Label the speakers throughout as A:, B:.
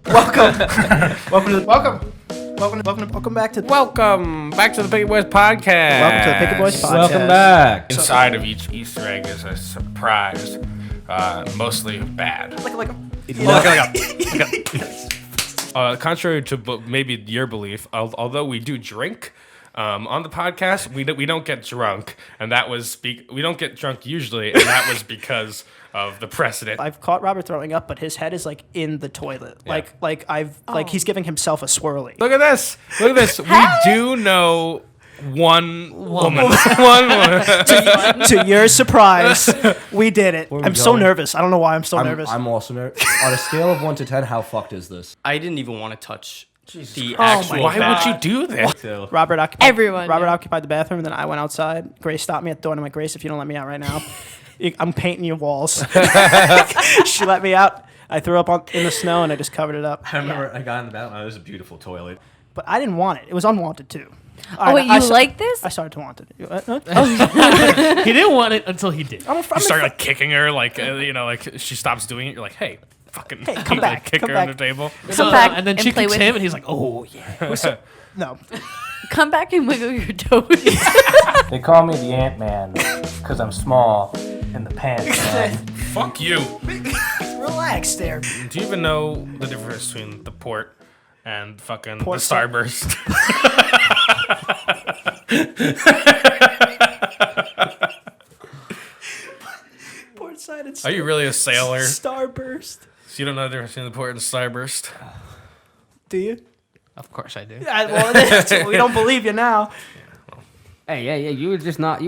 A: Welcome back to
B: the Picky Boys podcast.
A: Welcome to the Picky Boys podcast.
C: Welcome back.
B: Inside of each Easter egg is a surprise, mostly bad. Contrary to maybe your belief, although we do drink on the podcast, we don't get drunk, and that was we don't get drunk usually, and that was because of the precedent.
A: I've caught Robert throwing up, but his head is like in the toilet.
B: Yeah.
A: Like he's giving himself a swirly.
B: Look at this. We do know one woman. One woman.
A: To your surprise, we did it. I'm so nervous. I don't know why I'm so nervous.
C: I'm also nervous. On a scale of 1 to 10, how fucked is this?
D: I didn't even want to touch the
A: my
D: actual
B: Why
D: bag.
B: would you do this?
A: Robert occupied
E: Everyone, yeah.
A: occupied the bathroom, and then I went outside. Grace stopped me at the door, and I'm like, Grace, if you don't let me out right now, I'm painting your walls. She let me out. I threw up in the snow, and I just covered it up.
C: I remember I got in the bathroom. It was a beautiful toilet.
A: But I didn't want it. It was unwanted, too.
E: Oh, wait, you like this?
A: I started to want it.
D: He didn't want it until he did.
B: You start like kicking her, like like she stops doing it. You're like, hey, fucking,
A: Hey, come back,
B: kick
A: come
B: her
A: back.
B: on the table.
E: Come back
D: and then
E: and
D: she
E: play
D: kicks
E: with
D: him, and he's like, "Oh yeah."
A: No.
E: Come back and wiggle your toes.
F: They call me the Ant-Man because I'm small in the pants, man.
B: Fuck you.
A: Relax there.
B: Do you even know the difference between the port and fucking
A: Port
B: the starburst?
A: Port side and
B: Are you really a sailor?
A: Starburst.
B: So you don't know the difference between the port and the starburst?
A: Do you?
D: Of course I do.
A: Well, we don't believe you now.
C: Hey, you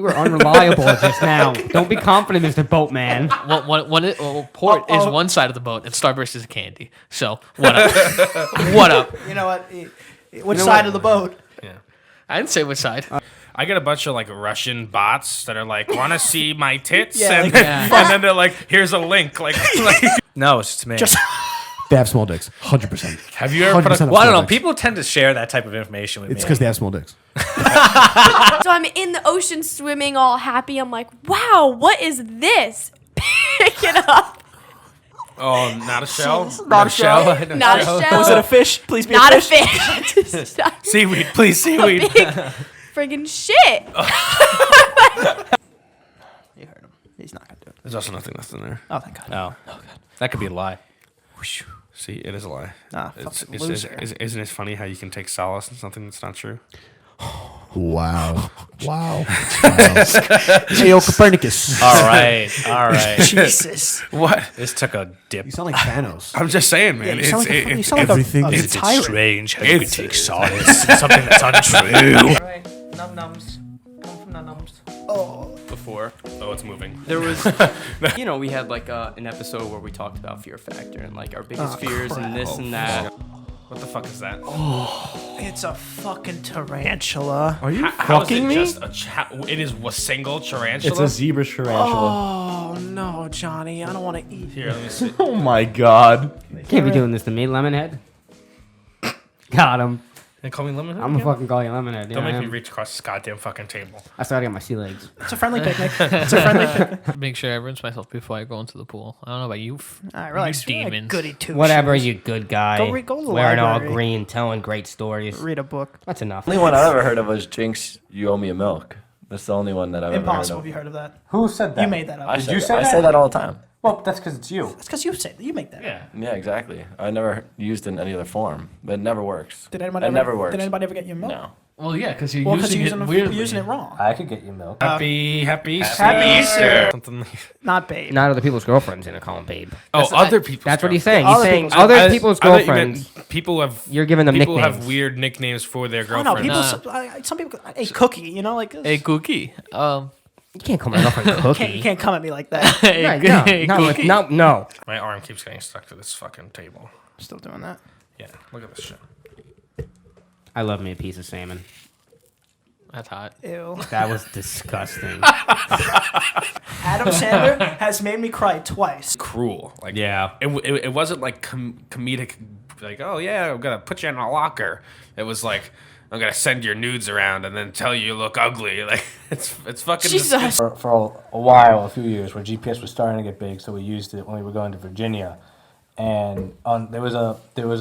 C: were unreliable just now. Don't be confident, Mr. Boatman.
D: Port is one side of the boat, and Starburst is candy. So what up? What up?
A: You know what? Which side of the boat?
B: Yeah.
D: I didn't say which side.
B: I get a bunch of like Russian bots that are like, want to see my tits?
A: Yeah,
B: and,
A: like-
B: and then they're like, here's a link. Like
G: No, it's just me.
C: They have small dicks. 100%.
B: have you ever put a
C: 100%.
G: Well, I don't know. People tend to share that type of information with me.
C: It's because they have small dicks.
E: So I'm in the ocean swimming all happy. I'm like, wow, what is this? Pick it up.
B: Oh, not a shell?
A: Not a shell.
E: Not a shell.
A: Was it a fish? Please be
E: Not
A: a
E: a
A: fish.
E: fish.
B: Seaweed, please,
E: A
B: seaweed.
E: big friggin' shit.
A: You heard him. He's not gonna do it.
B: There's also nothing left in there.
A: Oh, thank God.
G: No. That could be a lie.
B: See, it is a lie.
A: Ah, fucking loser.
B: Isn't it funny how you can take solace in something that's not true?
C: Wow. Hey, yo, Copernicus.
G: All right.
A: Jesus.
B: What?
G: This took a dip.
C: You sound like Thanos.
B: I'm just saying, man.
A: You sound like you sound like
C: everything
A: a
C: is
A: tyrant.
G: Strange how you can take solace in something that's untrue.
D: Right. Num-nums. Come from num-nums.
B: Before. Oh, it's moving.
D: There was, we had like an episode where we talked about fear factor and like our biggest fears and this and that.
B: What the fuck is that?
A: It's a fucking tarantula.
C: Are you
B: How is
C: fucking
B: it
C: me?
B: just it is a single tarantula?
C: It's a zebra tarantula.
A: Oh no, Johnny! I don't want to eat.
B: Here, let me see.
C: Oh my god.
H: Can't be doing this to me, Lemonhead. Got him.
B: They call me Lemonhead
H: I'm gonna
B: again?
H: fucking call you Lemonhead.
B: Don't
H: Yeah,
B: make
H: I
B: me
H: am.
B: reach across this goddamn fucking table.
H: I started on my sea legs.
A: It's a friendly picnic. It's a friendly picnic.
D: Make sure I rinse myself before I go into the pool. I don't know about you.
A: All right, relax.
D: You
A: You're like
D: demons.
A: goody two
H: Whatever,
A: shoes.
H: you good guy.
A: Go to the
H: Wearing all
A: library.
H: green, telling great stories.
A: Read a book.
H: That's enough.
I: The only one I ever heard of was Jinx, you owe me a milk. That's the only one that I've
A: Impossible.
I: ever
A: Have you
I: heard
A: heard of that?
F: Who said that?
A: You made that up.
I: of.
F: Did you say
I: I
F: that?
I: say that all the time.
F: Well, that's because it's you.
A: It's because you say that. You make that.
B: Yeah.
I: Yeah, exactly. I never used it in any other form, but it never works.
A: Did anybody
I: It
A: ever,
I: never works.
A: Did anybody ever get you milk?
I: No.
D: Well, yeah, because you're
A: Well, because
D: using
A: you're
D: it weirdly.
A: using it wrong.
F: I could get you milk.
B: Happy Easter.
A: Happy Easter.
B: Something.
A: Not babe.
H: Not other people's girlfriends, gonna call him babe.
B: Other people.
H: That's what he's saying.
A: Other
H: He's saying
A: people's-
H: other people's girlfriends.
B: People have.
H: You're giving them
B: people
H: nicknames.
B: have weird nicknames for their
A: Oh no,
B: girlfriends.
A: people. Some people. A cookie. You know, like.
D: A cookie.
H: You can't call my girlfriend Cookie.
A: You can't come at me like that.
H: Right, no.
B: My arm keeps getting stuck to this fucking table.
A: Still doing that.
B: Yeah, look at this shit.
H: I love me a piece of salmon.
D: That's hot.
A: Ew.
H: That was disgusting.
A: Adam Sandler has made me cry twice.
B: Cruel. Like,
C: Yeah.
B: It wasn't like comedic. Like, oh yeah, I'm gonna put you in a locker. It was like, I'm gonna send your nudes around and then tell you look ugly. Like, it's fucking.
E: Jesus.
F: For a while, a few years, when GPS was starting to get big, so we used it when we were going to Virginia. and there was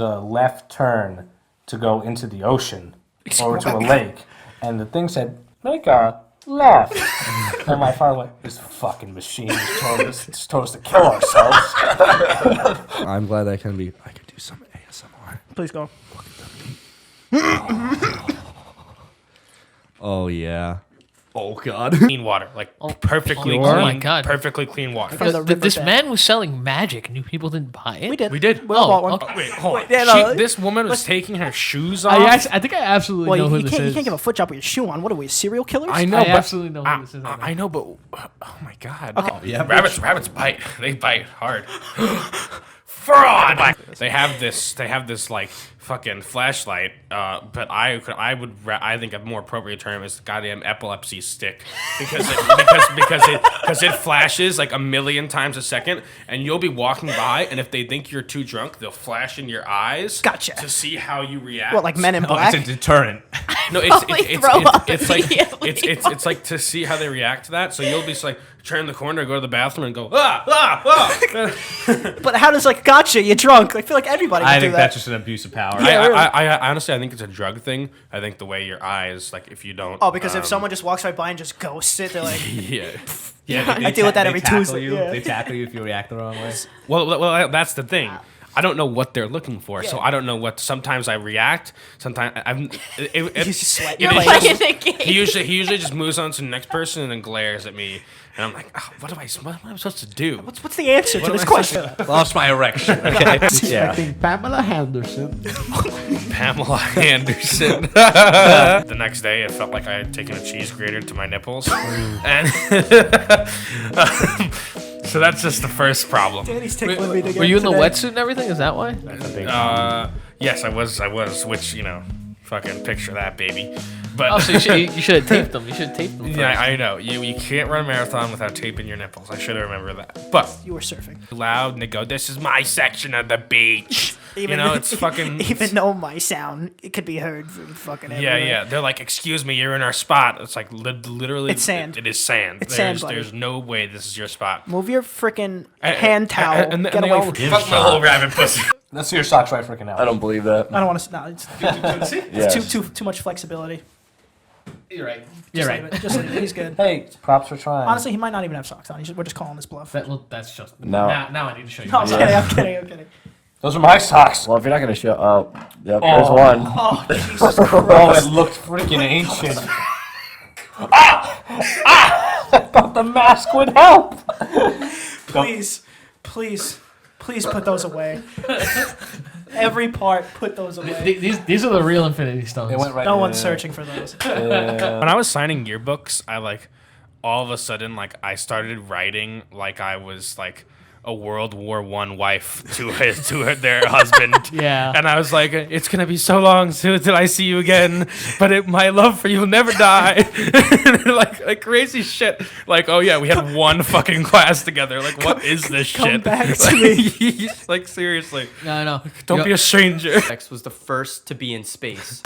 F: a left turn to go into the ocean or to a lake, and the thing said, "Make a left." And my father went, "This fucking machine just told us to kill ourselves."
G: I'm glad I could do some ASMR.
A: Please go.
G: Oh yeah. Oh god.
B: Clean water, like perfectly
H: oh
B: clean.
H: my God.
B: Perfectly clean water.
A: From the
H: This
A: riverbed.
H: man was selling magic, and you people didn't buy it.
A: We did.
B: We did.
A: We all bought one.
H: okay.
B: Wait, hold on.
A: yeah, no,
B: This woman was taking her shoes off.
H: I think I absolutely
A: Well,
H: know who
A: you
H: this
A: can't,
H: is.
A: you can't give a foot job with your shoe on. What are we, serial killers?
B: I know,
H: I
B: but
H: absolutely know who this is.
B: I know, but oh my god.
A: Okay.
B: Oh, yeah, rabbits bite. They bite hard. Fraud. They have this like fucking flashlight. But I think a more appropriate term is the goddamn epilepsy stick because it flashes like 1,000,000 times a second, and you'll be walking by, and if they think you're too drunk, they'll flash in your eyes.
A: Gotcha.
B: To see how you react.
A: What, like Men in
G: Oh,
A: Black?
G: it's a deterrent.
B: No, it's like to see how they react to that. So you'll be just like turn the corner, go to the bathroom, and go
A: But how does, like, gotcha, you're drunk? I feel like everybody would
G: I
A: do
G: think
A: that.
G: that's just an abuse of power.
A: Yeah, really.
B: I honestly think it's a drug thing. I think the way your eyes, like if you don't.
A: Oh, because if someone just walks right by and just ghosts it, they're like,
B: Yeah.
A: I deal with that every Tuesday.
G: You.
A: Yeah.
G: They tackle you if you react the wrong way.
B: Well, that's the thing. I don't know what they're looking for, so I don't know what. Sometimes I react. Sometimes
A: He's just sweating.
E: You're
A: Like,
E: playing the game.
B: he usually just moves on to the next person and then glares at me, and I'm like, oh, what am I supposed to do?
A: what's the answer to this question?
G: Lost my erection. Okay.
C: I think Pamela Henderson.
B: Pamela Anderson. The next day, it felt like I had taken a cheese grater to my nipples, and so that's just the first problem.
A: Danny's tickling me to get
H: Were you in the
A: today.
H: wetsuit and everything? Is that why?
B: Yes, I was. Which fucking picture that, baby. But
H: Oh, so you should have taped them. You should have taped them.
B: yeah,
H: first.
B: I know. You can't run a marathon without taping your nipples. I should have remembered that. But
A: You were surfing.
B: loud and they go, "This is my section of the beach." It's fucking.
A: Even though my sound, it could be heard from fucking
B: Yeah,
A: everywhere.
B: yeah. They're like, "Excuse me, you're in our spot." It's like literally.
A: It's sand.
B: It is sand.
A: It's sand, buddy.
B: There's no way this is your spot.
A: Move your freaking hand towel.
B: And
A: Get
B: they
A: away
B: all
A: from me.
B: fuck my whole rabbit pussy.
F: Let's see your socks right freaking out.
I: I don't believe that.
A: I don't want to. No, it's
I: Yes.
A: too much flexibility.
H: You're right.
A: Just
H: You're
A: leave
H: right.
A: it. Just leave it. He's good.
F: Hey, props for trying.
A: Honestly, he might not even have socks on. We're just calling this bluff.
H: That's just
I: No.
H: Now I need to show you.
A: No, I'm kidding. I'm kidding.
F: Those are my socks.
I: Well, if you're not gonna show, oh, yep, there's one.
A: Oh, Jesus
F: Oh,
A: Christ.
F: it looked freaking ancient. I thought the mask would help.
A: Please put those away. Every part, put those away.
H: These are the real Infinity Stones.
F: It went right
A: No
F: in
A: one's
F: there.
A: searching for those.
B: When I was signing yearbooks, I all of a sudden I started writing like I was like a World War I wife to their husband.
H: Yeah.
B: And I was like, it's gonna be so long till I see you again, but my love for you will never die. like crazy shit. Like, oh yeah, we had one fucking class together. Like, what is this shit?
A: Come back to me.
B: Like seriously,
H: No.
B: don't be a stranger.
D: X was the first to be in space.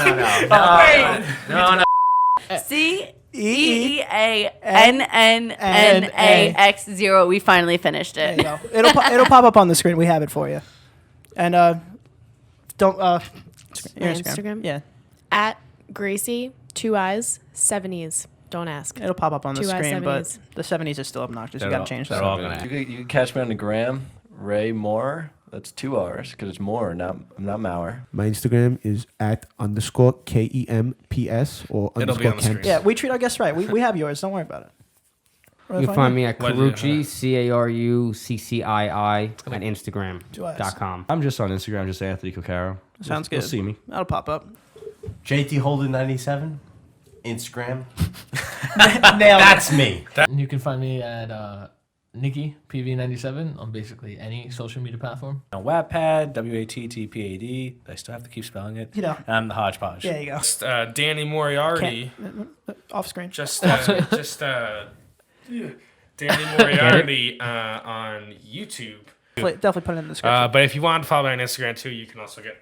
E: CEEANNNAX0. We finally finished
A: There
E: it.
A: you go. It'll pop up on the screen. We have it for you. And don't your
E: Instagram?
A: Yeah,
E: At Gracie, 2 eyes, 7 E's. Don't ask.
A: it'll pop up on the
E: 2 eyes,
A: screen,
E: 7
A: but
E: E's.
A: the 70s is still obnoxious. You gotta change that.
G: They're all gonna.
I: You can catch me on the gram, Ray Moore. That's 2 R's because it's Moore, not Mauer.
J: My Instagram is @_KEMPS or
B: It'll be on the
J: _Kemps.
B: screen.
A: Yeah, we treat our guests right. We have yours. Don't worry about it.
C: You can find me at
B: What is it?
C: Carucci, CARUCCII at Instagram.com.
G: I'm just on Instagram, just Anthony Cocaro.
A: Sounds
G: You'll
A: good.
G: see me.
A: That'll pop up.
K: JT Holden 97, Instagram.
A: Nailed it.
K: That's me.
H: And you can find me at Nikki PV97 on basically any social media platform.
F: On Wattpad, WATTPAD. I still have to keep spelling it.
A: You know.
F: And I'm the hodgepodge.
A: There you go.
B: Danny Moriarty.
A: Off screen.
B: Danny Moriarty on YouTube.
A: Definitely put it in the description.
B: But if you want to follow me on Instagram too, you can also get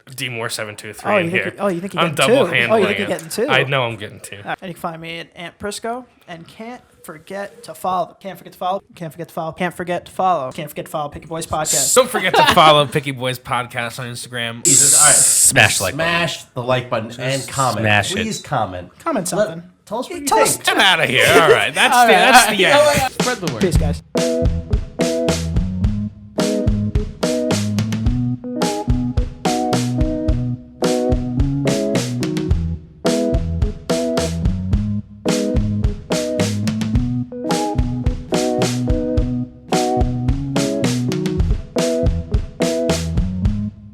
B: DMore723
A: Oh,
B: in
A: you think
B: here.
A: you- oh, you think you're
B: I'm
A: getting
B: double
A: two?
B: handling
A: Oh, you think you're
B: it.
A: getting two?
B: I know I'm getting two.
A: And you can find me at Ant Prisco and Can't forget to follow. Can't forget to follow. Can't forget to follow. Can't forget to follow. Can't forget to follow Picky Boys Podcast.
B: Don't forget to follow Picky Boys Podcast on Instagram.
K: Jesus, all right.
G: Smash like button.
K: Smash the like button and comment.
G: smash it.
K: Please comment.
A: Comment something.
K: Tell us what you
A: Tell us-
K: think.
B: Get out of here. All right. That's the end.
H: Spread the word.
A: Peace, guys.